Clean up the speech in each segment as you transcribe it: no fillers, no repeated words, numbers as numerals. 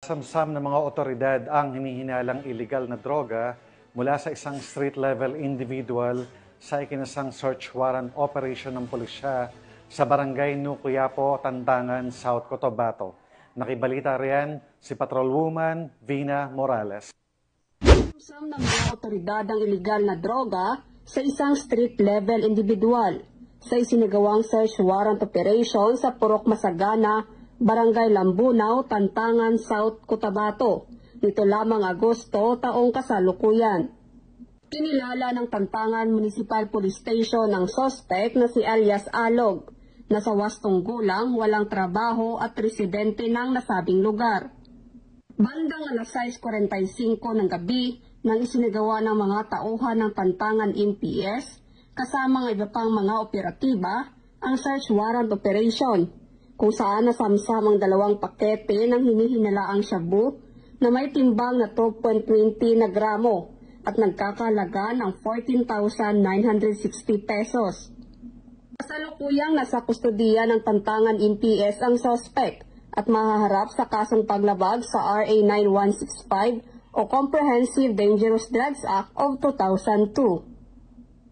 Samsam ng mga otoridad ang hinihinalang illegal na droga mula sa isang street-level individual sa ikinasang search warrant operation ng pulisya sa Barangay Nucuyapo, Tantangan, South Cotabato. Nakibalita riyan si Patrolwoman Vina Morales. Samsam ng mga otoridad ang illegal na droga sa isang street-level individual sa isinagawang search warrant operation sa Purok Masagana, Barangay Lambunaw, Tantangan, South Cotabato, nito lamang Agosto taong kasalukuyan. Kinilala ng Tantangan Municipal Police Station ang suspect na si alias Alog, na sa wastong gulang, walang trabaho at residente ng nasabing lugar. Bandang alas 6:45 ng gabi nang isinagawa ng mga tauhan ng Tantangan MPS kasama ng iba pang mga operatiba ang search warrant operation, kung saan nasamsam ang 2 pakete ng hinihinalaang shabu na may timbang na 12.20 na gramo at nagkakalaga ng 14,960 pesos. Kasalukuyang nasa kustodiya ng Tantangan MPS ang suspect at mahaharap sa kasong paglabag sa RA 9165 o Comprehensive Dangerous Drugs Act of 2002.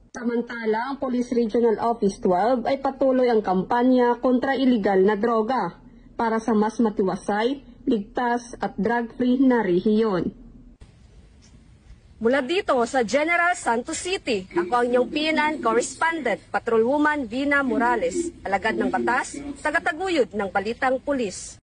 Samantala, ang Police Regional Office 12 ay patuloy ang kampanya kontra iligal na droga para sa mas matiwasay, ligtas at drug-free na rehiyon. Mula dito sa General Santos City, ako ang inyong PNN Correspondent, Patrolwoman Vina Morales, alagad ng batas, tagataguyod ng Balitang Pulis.